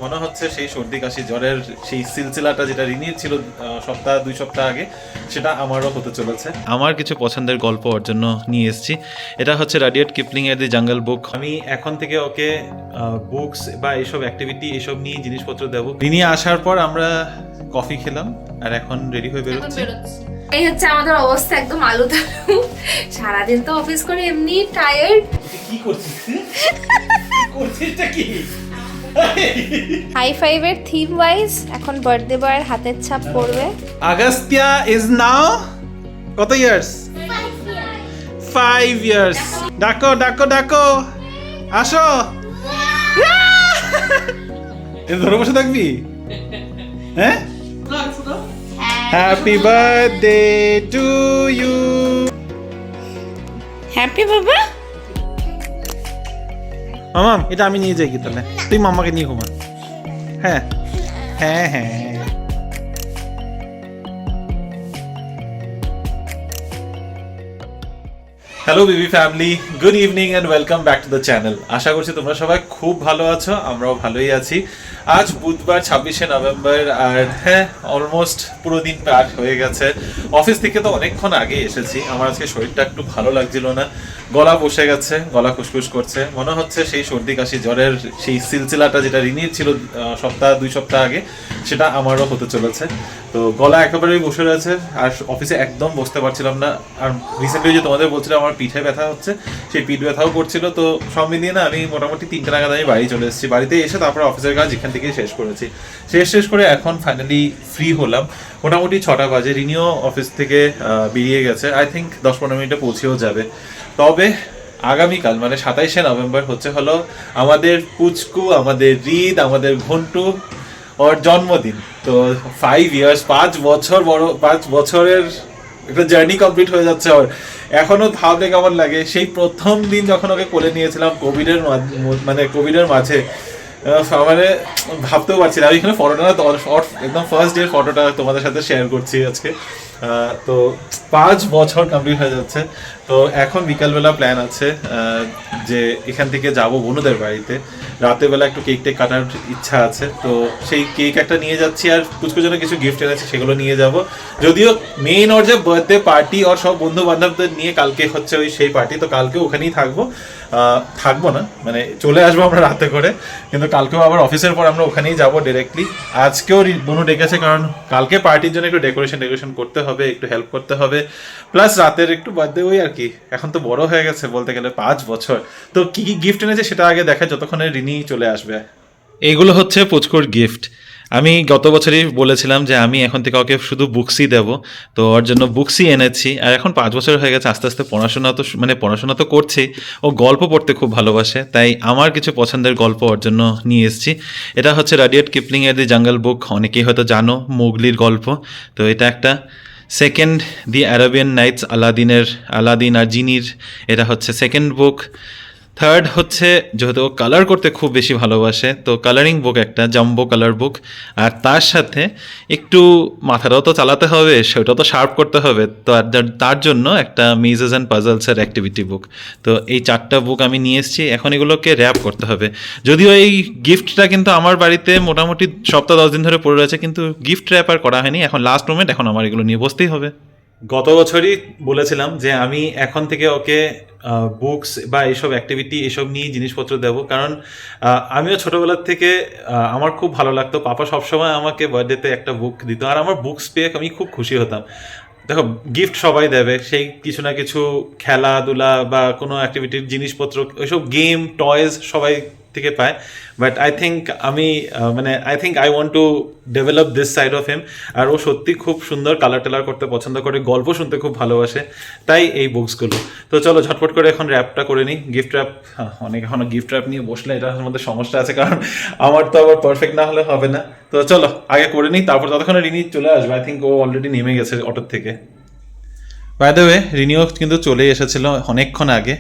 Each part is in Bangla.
মনে হচ্ছে সেই সর্দি কাশি জ্বরের সেই সিলসিলাটা যেটা রিনির ছিল সপ্তাহ 2 সপ্তাহ আগে, সেটা আমারও হতে চলেছে। আমার কিছু পছন্দের গল্প ওর জন্য নিয়ে এসেছি। এটা হচ্ছে রাডিয়ার্ড কিপলিং এর দি জাঙ্গল বুক। আমি এখন থেকে ওকে বুকস বা এইসব অ্যাক্টিভিটি এসব নিয়ে জিনিসপত্র দেবো। রিনি আসার পর আমরা কফি খেলাম আর এখন রেডি হয়ে বেরোচ্ছি। এই হচ্ছে আমাদের অবস্থা, একদম আলু দালু। সারাদিন তো অফিস করে এমনি টায়ার্ড। কি করছিস? করছিসটা কি? হাই ফাইভের থিম ওয়াইজ এখন বার্থডে বয়ের হাতের ছাপ পড়বে। আগস্তিয়া ইজ নাও কত ইয়ার্স? 5 ইয়ার্স। ডাকো ডাকো ডাকো, আসো। এ ধরে বসে থাকবি? হ্যাঁ, happy birthday to you. Happy বাবা। মামা এটা আমি নিয়ে যাই কি তাহলে? তুই মামাকে নিয়ে ঘুমা। হ্যাঁ হ্যাঁ হ্যাঁ। Hello BB family, good evening and welcome back to the channel. আশা করছি তোমরা সবাই খুব ভালো আছো, আমরাও ভালোই আছি। আজ বুধবার 26শে নভেম্বর, আর হ্যাঁ অলমোস্ট পুরো দিন পার হয়ে গেছে। অফিস থেকে তো অনেকক্ষণ আগে এসেছি। আমার আজকে শরীরটা একটু ভালো লাগছিল না, গলা বসে গেছে, গলা খুসখুস করছে। মনে হচ্ছে সেই সর্দি কাশি জ্বরের সেই সিলসিলাটা যেটা রিনির ছিল সপ্তাহ 2 সপ্তাহ আগে, সেটা আমারও হতে চলেছে। তো গলা একেবারেই বসে রয়েছে আর অফিসে একদম বসতে পারছিলাম না। আর রিসেন্টলি যে তোমাদের বলছিলাম আমার পিঠে ব্যথা হচ্ছে, সেই পিঠ ব্যথাও করছিল। তো সব মিলিয়ে না আমি মোটামুটি 3টে নাগাদ আমি বাড়ি চলে এসেছি। বাড়িতে এসে তারপর অফিসের কাজ এখান থেকেই শেষ করেছি। শেষ করে এখন ফাইনালি ফ্রি হলাম। মোটামুটি 6টা বাজে। রিনিও অফিস থেকে বেরিয়ে গেছে, আই থিঙ্ক 10-15 মিনিটে পৌঁছেও যাবে। তবে আগামীকাল মানে 27শে নভেম্বর হচ্ছে হলো আমাদের পুচকু, আমাদের রিদ, আমাদের ঘন্টু ওর জন্মদিন। তো 5 ইয়ার্স, 5 বছর বড়, 5 বছরের একটা জার্নি কমপ্লিট হয়ে যাচ্ছে। ওর এখনো ভাবলে কেমন লাগে সেই প্রথম দিন যখন ওকে কোলে নিয়েছিলাম কোভিডের মাঝে। মানে ভাবতেও পারছি না। আমি এখানে ফটোটা একদম ফার্স্ট ডে ফটোটা তোমাদের সাথে শেয়ার করছি আজকে। তো 5 বছর কমপ্লিট হয়ে যাচ্ছে। তো এখন বিকালবেলা প্ল্যান আছে যে এখান থেকে যাব বনুদের বাড়িতে। রাতেরবেলা একটু কেক টেক কাটার ইচ্ছা আছে, তো সেই কেক একটা নিয়ে যাচ্ছি। আর পুচকুর জন্য কিছু গিফট এনেছি, সেগুলো নিয়ে যাব। যদিও মেইন ওর যে বার্থডে পার্টি, ওর সব বন্ধু বান্ধবদের নিয়ে কালকে হচ্ছে সেই পার্টি, তো কালকে ওখানেই থাকবো না, মানে চলে আসবো আমরা রাতে করে। কিন্তু কালকেও আবার অফিসের পর আমরা ওখানেই যাবো ডিরেক্টলি। আজকেও বনু ডেকেছে, কারণ কালকে পার্টির জন্য একটু ডেকোরেশন করতে হবে, একটু হেল্প করতে হবে। প্লাস রাতের একটু বার্থডে ওই আর কি। এখন তো বড় হয়ে গেছে বলতে গেলে, 5 বছর। তো কি কি গিফট এনেছে সেটা আগে দেখায়, যতক্ষণে রিনি চলে আসবে। এইগুলো হচ্ছে পুচকুর গিফট। আমি গত বছরই বলেছিলাম যে আমি এখন থেকে ওকে শুধু বুকসই দেবো, তো ওর জন্য বুকসই এনেছি। আর এখন 5 বছর হয়ে গেছে, আস্তে আস্তে পড়াশোনা তো করছি। ও গল্প পড়তে খুব ভালোবাসে, তাই আমার কিছু পছন্দের গল্প ওর জন্য নিয়ে এসেছি। এটা হচ্ছে রাডিয়ার্ড কিপলিং এর দি জাঙ্গল বুক। অনেকেই হয়তো জানো, মোগলির গল্প। তো এটা একটা। সেকেন্ড, দি আরাবিয়ান নাইটস, আলাদিন আর জিনির। এটা হচ্ছে সেকেন্ড বুক। থার্ড হচ্ছে, যেহেতু ও কালার করতে খুব বেশি ভালোবাসে, তো কালারিং বুক একটা, জাম্বো কালার বুক। আর তার সাথে একটু মাথাটাও তো চালাতে হবে, সেটাও তো শার্প করতে হবে, তো তার জন্য একটা মেজেস অ্যান্ড পাজলসের অ্যাক্টিভিটি বুক। তো এই 4টা বুক আমি নিয়ে এসেছি। এখন এগুলোকে র্যাপ করতে হবে। যদিও এই গিফটটা কিন্তু আমার বাড়িতে মোটামুটি সপ্তাহ 10 দিন ধরে পড়ে রয়েছে, কিন্তু গিফট র্যাপ আর করা হয়নি। এখন লাস্ট মোমেন্ট, এখন আমার এগুলো নিয়ে বসতেই হবে। গত বছরই বলেছিলাম যে আমি এখন থেকে ওকে বুকস বা এইসব অ্যাক্টিভিটি এসব নিয়ে জিনিসপত্র দেবো, কারণ আমিও ছোটোবেলার থেকে আমার খুব ভালো লাগতো। পাপা সবসময় আমাকে বার্থডেতে একটা বুক দিত, আর আমার বুকস পেয়ে আমি খুব খুশি হতাম। দেখো, গিফট সবাই দেবে, সেই কিছু না কিছু খেলাধুলা বা কোনো অ্যাক্টিভিটির জিনিসপত্র, ওইসব গেম টয়েস সবাই থেকে পায়। But I think I want to develop this side of him. আর ও সত্যি খুব সুন্দর কালার টালার করতে পছন্দ করে, গল্প শুনতে খুব ভালোবাসে, তাই এই বুকসগুলো। তো চলো ঝটপট করে এখন র্যাপটা করে নিই। গিফট র্যাপ এখনো গিফট র্যাপ নিয়ে বসলে এটার মধ্যে সমস্যা আছে, কারণ আমার তো আবার পারফেক্ট না হলে হবে না। তো চলো আগে করে নিই, তারপর ততক্ষণে রিনি চলে আসবে। আই থিঙ্ক ও অলরেডি নেমে গেছে অটোর থেকে। বাই দ্য ওয়ে, রিনিও কিন্তু চলে এসেছিল অনেকক্ষণ আগে।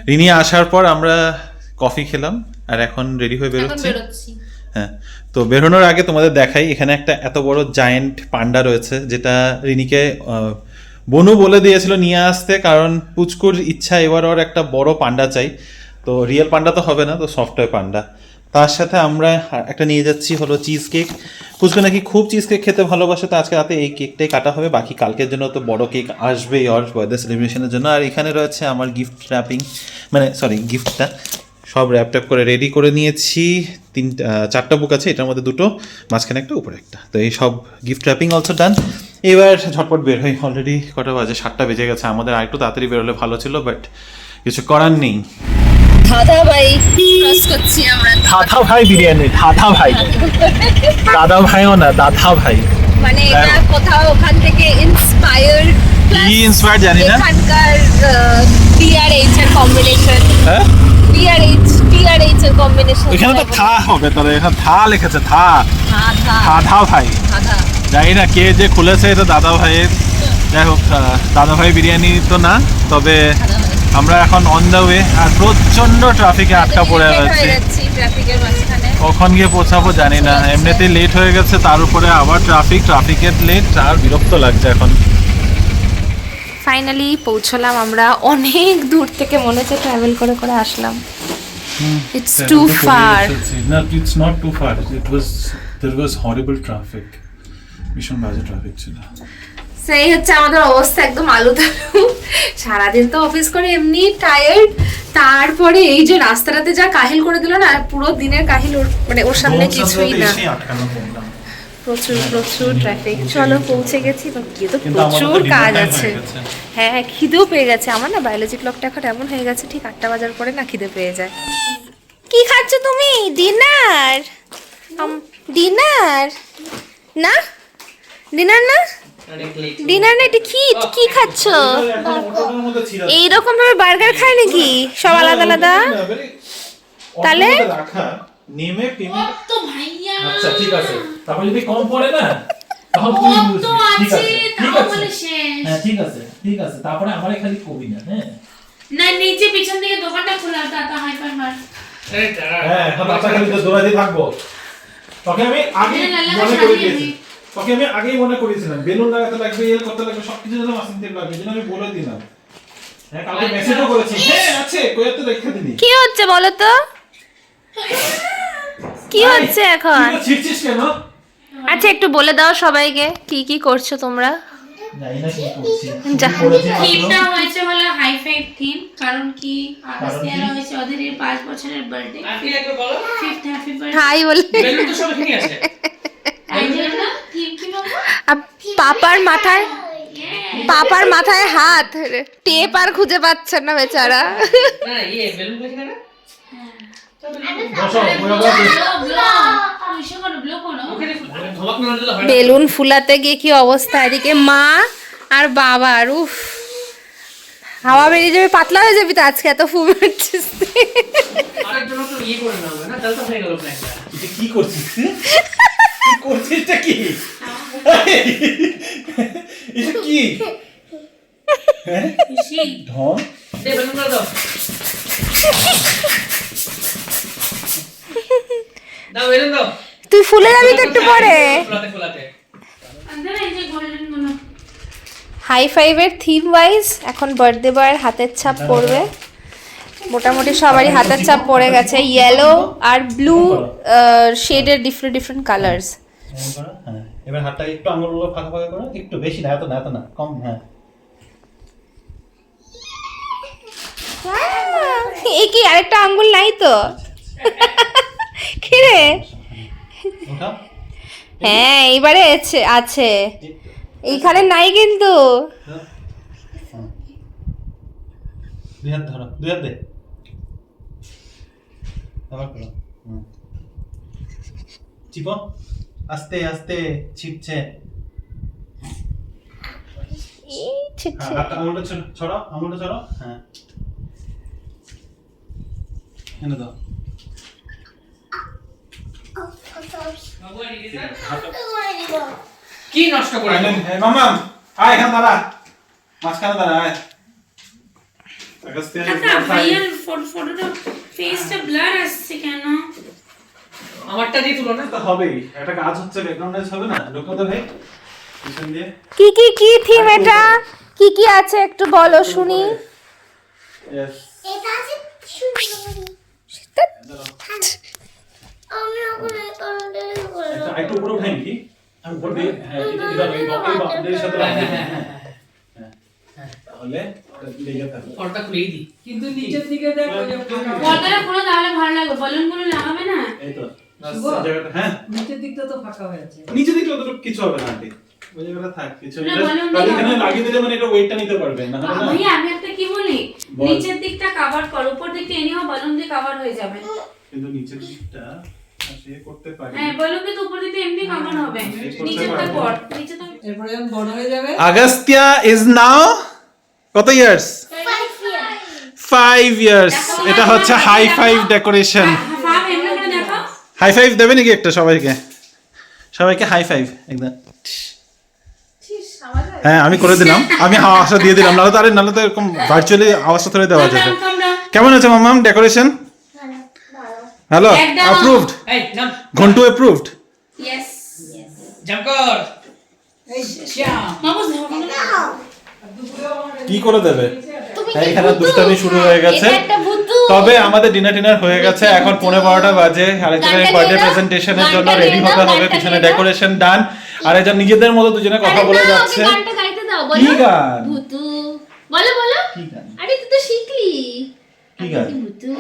রিনি আসার পর আমরা কফি খেলাম আর এখন রেডি হয়ে বেরোচ্ছি। হ্যাঁ, তো বেরোনোর আগে তোমাদের দেখাই, এখানে একটা এত বড় জায়েন্ট পান্ডা রয়েছে, যেটা রিনিকে বনু বলে দিয়েছিল নিয়ে আসতে, কারণ পুচকুর ইচ্ছা এবার ওর একটা বড় পান্ডা চাই। তো রিয়েল পান্ডা তো হবে না, তো সফটওয়্যার পান্ডা। তার সাথে আমরা একটা নিয়ে যাচ্ছি হলো চিজ কেক। পুচকু নাকি খুব চিজ কেক খেতে ভালোবাসে, তো আজকে রাতে এই কেকটাই কাটা হবে, বাকি কালকের জন্য তো বড় কেক আসবেই ওর বার্থডে সেলিব্রেশনের জন্য। আর এখানে রয়েছে আমার গিফট র্যাপিং, মানে সরি গিফটটা সব র্যাপ ট্যাপ করে রেডি করে নিয়েছি। 4টা বুক আছে, এটার মধ্যে 2টো, মাঝখানে একটা উপরে একটা, তো এই সব গিফট র্যাপিং অলসো ডান। এবার ঝটপট বের হই, অলরেডি কটা বাজে, 7টা বেজে গেছে। আমাদের আরেকটু তাড়াতাড়ি বেরোলে ভালো ছিল, বাট কিছু করার নেই। দাদা ভাই ক্রস করছি আমরা, দাদা ভাই বিরিয়ানি, দাদা ভাই, দাদা ভাইও না, দাদা ভাই। মানে এটা কোথাও ওখান থেকে ইন্সপায়ার্ড, কি ইন্সপায়ার্ড জানি না, এখানকার টিআরএইচ এর কম্বিনেশন, হ্যাঁ টিআরএইচ এর কম্বিনেশন। এখানে তো থা হবে, তাহলে এখানে থা লিখেছে, থা দাদা ভাই। দাদা জানি না কে যে খুলেছে এটা দাদা ভাইয়ের। যাই হোক, দাদা ভাই বিরিয়ানি তো না, তবে আমরা এখন অন দ্য ওয়ে। আর প্রচন্ড ট্রাফিকে আটকা পড়ে আছে, ট্রাফিকের মাঝখানে কখন গিয়ে পৌঁছাবো জানি না। এমনিতেই লেট হয়ে গেছে, তার উপরে আবার ট্রাফিকের লেট, আর বিরক্ত লাগছে এখন। ফাইনালি পৌঁছলাম আমরা, অনেক দূর থেকে মনে হচ্ছে ট্রাভেল করে করে আসলাম। It's too far. না, it's not too far, there was horrible traffic, ভীষণ বাজে ট্রাফিক ছিল। সেই হচ্ছে আমাদের অবস্থা, একদম আলু তালু। সারাদিন তো অফিস করে এমনি টায়ার্ড, তারপরে এই যে রাস্তাটাতে যা কাহিল করে দিল না, পুরো দিনের কাহিল মানে ওর সামনে কিছুই না। প্রচুর ট্রাফিক। চলো পৌঁছে গেছি, তো কি তো প্রচুর কাজ আছে। হ্যাঁ, খিদেও পেয়ে গেছে আমার না, বায়োলজি ক্লকটা এখন এমন হয়ে গেছে, ঠিক 8টা বাজার পরে না খিদে পেয়ে যায়। কি খাচ্ছ তুমি? ডিনার? ডিনার না, ডিনার না, ডিনার না, এটা কি খাচ্ছ? এইরকম ভাবে বার্গার খায় নাকি সব আলাদা আলাদা? তাহলে নেমে পেমেন্ট তো ভাইয়া, আচ্ছা ঠিক আছে, তারপর যদি কম পড়ে না তখন তুই বুঝবি। ঠিক আছে, ঠিক আছে, হ্যাঁ ঠিক আছে, তারপরে আমারে খালি কবি না। হ্যাঁ না, নিচে পিছন থেকে দোকানটা খোলা, দাদা হাইপার মার। হ্যাঁ, এখন বাচ্চা খালি তো দৌড়াতে থাকবো। তোকে আমি আগেই মনে করেছিলাম বেলুন লাগাতে লাগবে, এর করতে লাগবে, সবকিছু যেন মাসিন তেল লাগবে, যেন আমি বলে দিলাম। হ্যাঁ, কালকে মেসেজও করেছি। হ্যাঁ আছে, কইতে রেখে দিবি। কি হচ্ছে বলো তো, কি হচ্ছে এখন? ছিড়ছিস কেন? আচ্ছা একটু বলে দাও সবাইকে কি কি করছো তোমরা। জানি না কি করছি, যা। থিমটা হয়েছে হলো হাই ফাইভ থিম, কারণ কি আজকে হয়েছে ওদের 5 বছরের বার্থডে। আপনি একবার বলো 5th হ্যাপি বার্থডে। হাই বলে বেলুন তো সব এখানে আছে। এই জন্য থিম কি বলবো? পাপার মাথায় হাত, টেপ আর খুঁজে পাচ্ছেন না বেচারা। না, এই বেলুন কোথায় না? বেলুন ফুলাতে গিয়ে কি অবস্থা, এদিকে মা আর বাবার, উফ হাওয়া বেরিয়ে যাবে, পাতলা হয়ে যাবি তো আজকে, এত ফুল মারছিস। কি করছিস? কি করছিস? এটা কি? এটা কি? হ্যাঁ? ঢং? তুই ফুলে যাবি তো একটু পরে। হাই ফাইভের থিম ওয়াইজ এখন বার্থডে বয়ের হাতের ছাপ পড়বে, মোটামুটি সবারই হাতের ছাপ পড়ে গেছে, ইয়েলো আর ব্লু শেডের ডিফারেন্ট কালার্স। হ্যাঁ, এবার হাতটা একটু আঙুলগুলো ফাঁকা ফাঁকা করো, একটু বেশি না, এত না কম। হ্যাঁ, এই কি আরেকটা আঙ্গুল নাই তো? কি রে? হ্যাঁ এইবারে আছে, এইখানে নাই কিন্তু। দুই হাত ধরো, দুই হাত দে, আবার করো। চিপো, আস্তে আস্তে ছিটছে। আঙুলটা ছড়ো, হ্যাঁ এনে দাও। কি নষ্ট করে? মামা আয়, এখানে দাঁড়া, মাঝখানে দাঁড়া, আয়। ভাইয়ার ফটোটা ফেসটা ব্লার আসছে কেন? আমারটা দিয়ে তুলো না, তো হবেই, একটা কাজ হচ্ছে, ব্যাকগ্রাউন্ড হবে না, ঢোকা তো ভাই পিছন দিয়ে। কি থিম এটা, কি আছে একটু বলো শুনি। यस এটা আছে একটু উপরে উঠাই নাকি আর উপর দিয়ে হ্যাঁ এবার এই বাউন্ডারির সাথে লাগিয়ে দিই। হ্যাঁ তাহলে লেগে থাকবে। ফলটা খুলেই দিই কিন্তু নিচের দিকে দেখো যে ফাঁকা পর্দাটা খুলে তাহলে ভালো লাগবে, বালুনগুলো লাগাবে না। এই তো শুভ? জায়গাটা হ্যাঁ নিচের দিকটা তো ফাঁকা হয়ে আছে নিচে দিকে অতটুকু কিছু হবে না আন্টি, ওই জায়গাটা থাক কিছু না, just balloon তাহলে দিয়ে এখানে লাগাবো। লাগিয়ে দিলে মানে এটা ওয়েটটা নিতে পারবে না হলে না ভাইয়া আমি একটা কি বলি, বল। নিচের দিকটা কভার কর, উপর দিকটা এনিও বালুন দিয়ে কভার হয়ে যাবে। কিন্তু নিচের দিকটা সে করতে পারে। হ্যাঁ বালুন দিয়ে তো উপর দিকটা এমনি কভার হবে, নিচেরটা কর, নিচে তো এরপরে যখন বড় হয়ে যাবে আগস্তিয়া ইজ নাও কত ইয়ার্স? 5 ইয়ার্স। এটা হচ্ছে হাই ফাইভ ডেকোরেশন। ফাম এমনি করে দেখো। হাই ফাইভ দেবে নাকি একটা সবাইকে? সবাইকে হাই ফাইভ একদম। হ্যাঁ আমি করে দিলাম, আমি আওয়াজটা দিয়ে দিলাম, নাহলে তো এরকম ভার্চুয়ালি আওয়াজটা ধরে দেওয়া যাবে। কেমন আছে মামাম ডেকোরেশন? হ্যালো, একদম। অ্যাপ্রুভড। এই নাম ঘন্টু অ্যাপ্রুভড। ইয়েস জাম্প কর এই শ্যাম মামুস কি করে দেবে? তুমি হ্যাঁ, এখানে দুষ্টামি শুরু হয়ে গেছে। এটা একটা ভূতু। তবে আমাদের ডিনার হয়ে গেছে, এখন 11:15 বাজে। আরেকজনের গানটা বার্থডে গেয়ে দাও, প্রেজেন্টেশনের জন্য গানটা রেডি গেয়ে হতে দাও, হবে, গানটা পিছনে গেয়ে দাও। ডেকোরেশন ডান। আর এজন নিজেদের মতো দুজনে কথা আরে বলে না, যাচ্ছে। ওকে গানটা গাইতে দাও, বলো। কি গান? ভূতু। বলো বলো। কি গান? আরে তুই তো শিখলি। কি গান? ভূতু।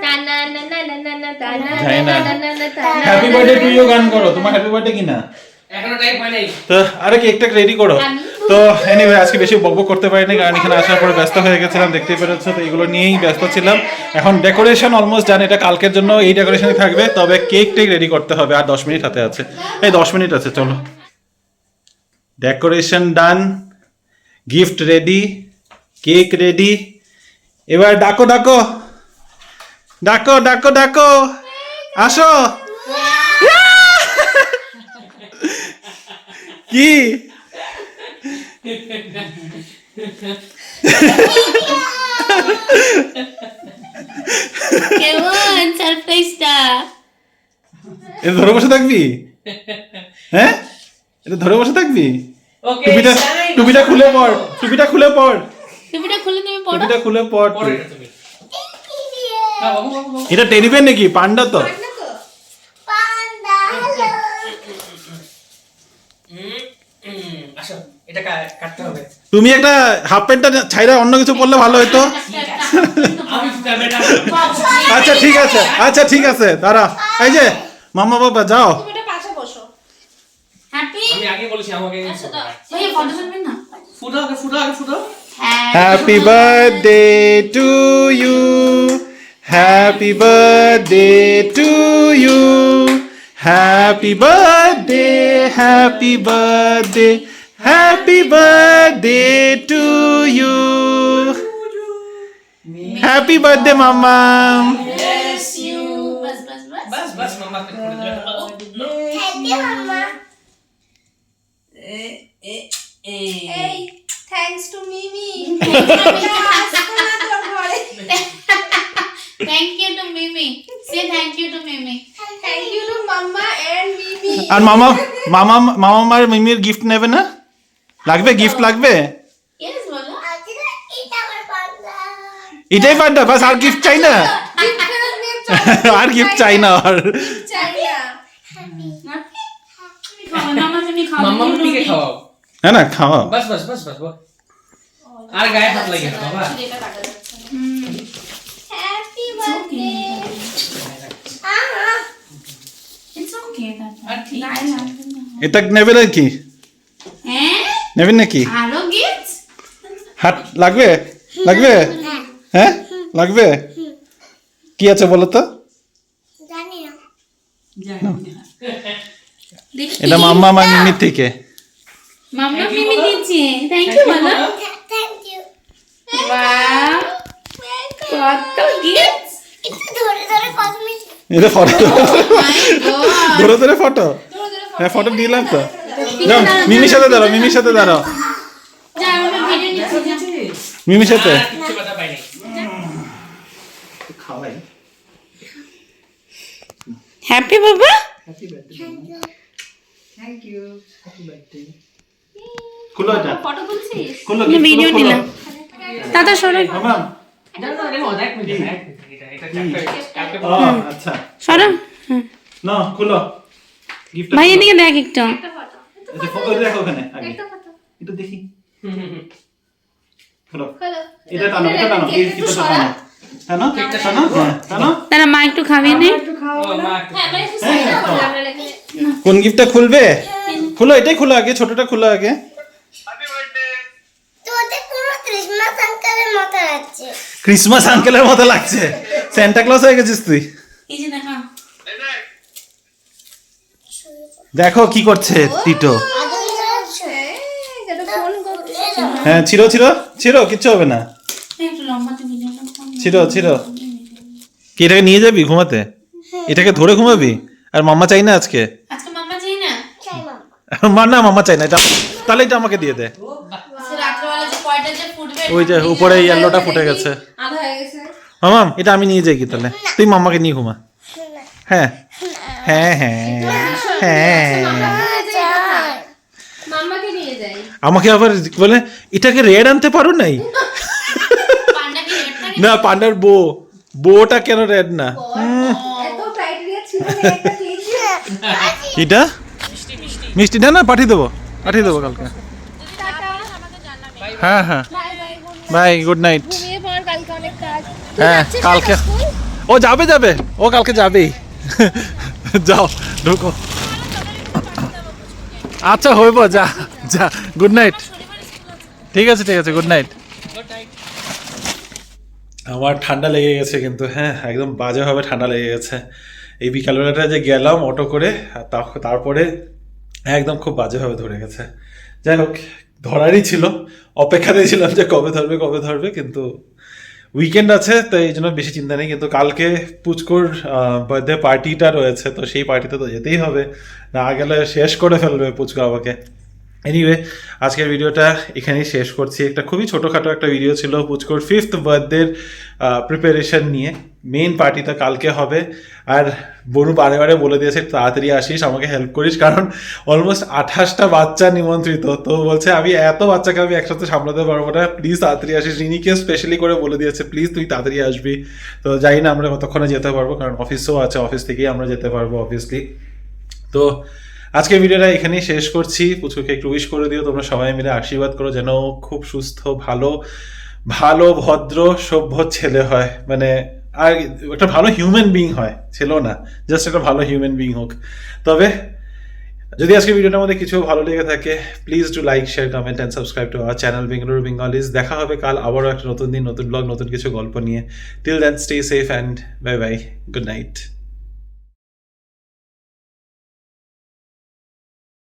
টানা না না না না না টানা জানি না। না না না টানা। হ্যাপি বার্থডে টু ইউ গান করো। তোমার হ্যাপি বার্থডে কি না? এখনো টাইম হয় নাই তো আরে কেকটা রেডি করো। তো এনিওয়ে আজকে বেশি বকবক করতে পারিনি, কারণ এখানে আসার পরে ব্যস্ত হয়ে গেছিলাম, দেখতেই পেরেছো। তো এগুলো নিয়েই ব্যস্ত ছিলাম। এখন ডেকোরেশন অলমোস্ট ডান, এটা কালকের জন্য এই ডেকোরেশনই থাকবে। তবে কেক রেডি করতে হবে, আর 10 মিনিট হাতে আছে। এই 10 মিনিট আছে, চলো। ডেকোরেশন ডান, গিফট রেডি, কেক রেডি। এবার ডাকো ডাকো ডাকো ডাকো ডাকো, আসো। কি কেমন সারপ্রাইজটা? এটা ধরে বসে থাকবি? হ্যাঁ এটা ধরে বসে থাকবি? ওকে টুপিটা খুলে পড়, টুপিটা খুলে পড়, টুপিটা খুলে তুমি পড়ো। টুপিটা খুলে পড়। পরে তুমি না বাবু বাবু বাবু এটা টেডি বেয়ার নাকি? পান্ডা তো। আসো এটা কাটতে হবে তুমি একটা হাফ প্যান্টটা ছাইরা অন্য কিছু পরলে ভালো হতো। আমি ক্যামেরা আচ্ছা ঠিক আছে, আচ্ছা ঠিক আছে, দাঁড়া। এই যে মামা বাবা যাও। তুমি এটা পাশে বসো। হ্যাপি আমি আগে বলেছি আমাকে ভাইয়া ফটো তুলবেন না? ফুটো আগে ফুটো Happy birthday to you. Happy birthday to you. Happy birthday, happy birthday, happy birthday to you. Happy birthday, mama. Bless you. বাস বাস বাস। বাস বাস মামা কে করে দিবে thanks to Mimi. Thank you to Mimi. Say thank you to Mimi. Thank you to mamma and Mimi. আর মামা আর মিমির গিফট নেবে না? লাগবে, গিফট লাগবে? Yes বলো। এটাই পান্ডা, বাস আর গিফট চাই না। আর গিফট চাই না। আর মামা তুমি খাও। মাম্মা মিকে খাওয়াও হ্যাঁ না, খাওয়া। বাস বাস বাস বাস বাস আর গায়ে হাত লাগে না বাবা happy birthday. It's okay that. আর ঠিক গায়ে লাগবে না। এটা নেবেন নাকি? হ্যাঁ? নেবেন নাকি? আরো গিফট? হাত লাগবে? লাগবে? হ্যাঁ লাগবে? কি আছে বলো তো? দেখি। এটা মাম্মা আমার মিমির থেকে। মাম্মা মিমি দিচ্ছে। Thank you বলো। Wow. কত গিফট? এটা ফটো My God. ধরে ধরে ফটো। হ্যাঁ ফটো দিলাম তো। যাও মিমির সাথে দাঁড়াও, মিমির সাথে দাঁড়াও, যা আমরা ভিডিও নিচ্ছি যা। মিমির সাথে। আর কিচ্ছু কথা পাইনি খাওয়াই। হ্যাপি বাবা। থ্যাংক ইউ হ্যাপি বার্থডে খুলো এটা। ফটো তুলছিস? খুলো আমি ভিডিও নিলাম। দাদা সরো। মামা। না না এক মিনিট এটা কালকে ও আচ্ছা। সরো। না খুলো গিফট ভাই এদিকে দেখ একটু এটা ফোকাস দেখো ওখানে আগে এটা দেখি খুলো এটা টানো এই গিফটটা টানো টানো টানো তারা মা একটু খাবি নে কোন গিফটটা খুলবে খুলো এটাই খুলো আগে ছোটটা খুলো আগে ক্রিসমাস আঙ্কেলের মতো লাগছে সান্টা ক্লজ হয়ে গেছিস তুই এই যে দেখা দেখো কি করছে টিটো ফোন করছে হ্যাঁ ছিড়ো কিচ্ছু হবে না একটু লম্বাতে ভিডিওটা ছিড়ো কি এটাকে নিয়ে যাবি ঘুমাতে এটাকে ধরে ঘুমাবি আর মাম্মা চাই না আজকে আজকে মাম্মা চাই না মাম্মা চাই না এটা তাহলে এটা আমাকে দিয়ে দে রাত্রেবেলা যে কয়টা যে ফুটবে ওই যে উপরে ইয়েলোটা ফুটে গেছে আধা হয়ে গেছে মামাম এটা আমি নিয়ে যাই কি তাহলে তুই মাম্মাকে নিয়ে ঘুমা হ্যাঁ মাম্মাকে নিয়ে যাই আমাকে আবার বলে এটাকে রেড আনতে পারো নাই পান্ডা কি রেড থাকে না পান্ডার বউটা কেন রেড না এত ক্রাইটেরিয়া ছিল না একটা চেঞ্জ এটা মিষ্টি না পাঠিয়ে দেবো কালকে হ্যাঁ বাই গুড নাইট ঘুমিয়ে পড় কালকে অনেক কাজ হ্যাঁ কালকে ও যাবে ও কালকে যাবেই যাও ঢুকো আচ্ছা হইব যা গুড নাইট ঠিক আছে গুড নাইট আমার ঠান্ডা লেগে গেছে কিন্তু হ্যাঁ একদম বাজেভাবে ঠান্ডা লেগে গেছে এই বিকালবেলাটা যে গেলাম অটো করে আর তারপরে একদম খুব বাজেভাবে ধরে গেছে যাই হোক ধরারই ছিল অপেক্ষাতেই ছিলাম যে কবে ধরবে কিন্তু উইকেন্ড আছে তো এই জন্য বেশি চিন্তা নেই কিন্তু কালকে পুচকুর বার্থডে পার্টিটা রয়েছে তো সেই পার্টিতে তো যেতেই হবে না গেলে শেষ করে ফেলবে পুচকু আমাকে এনিওয়ে আজকের ভিডিওটা এখানেই শেষ করছি একটা খুবই ছোটোখাটো একটা ভিডিও ছিল পুচকুর 5th বার্থডের প্রিপারেশন নিয়ে মেইন পার্টিটা কালকে হবে আর বনু বারে বলে দিয়েছে তাড়াতাড়ি আসিস আমাকে হেল্প করিস কারণ অলমোস্ট 28টা বাচ্চা নিমন্ত্রিত তো বলছে আমি এত বাচ্চাকে আমি একসাথে সামলাতে পারবো না প্লিজ তাড়াতাড়ি আসিস রিনিকে স্পেশালি করে বলে দিয়েছে প্লিজ তুই তাড়াতাড়ি আসবি তো জানি না আমরা কতক্ষণে যেতে পারবো কারণ অফিসও আছে অফিস থেকেই আমরা যেতে পারবো অবভিয়াসলি তো আজকের ভিডিওটা এখানেই শেষ করছি পুচকুকে একটু উইশ করে দিও তোমরা সবাই মিলে আশীর্বাদ করো যেন খুব সুস্থ ভালো ভদ্র সভ্য ছেলে হয় মানে আর একটা ভালো হিউম্যান বিং হয় ছিল না জাস্ট একটা ভালো হিউম্যান বিং হোক তবে যদি আজকে ভিডিওটার মধ্যে কিছু ভালো লেগে থাকে please do like share comment and subscribe to our channel Bengaluru Bengalis দেখা হবে কাল আবারও একটা নতুন দিন নতুন ব্লগ নতুন কিছু গল্প নিয়ে till then stay safe and bye good night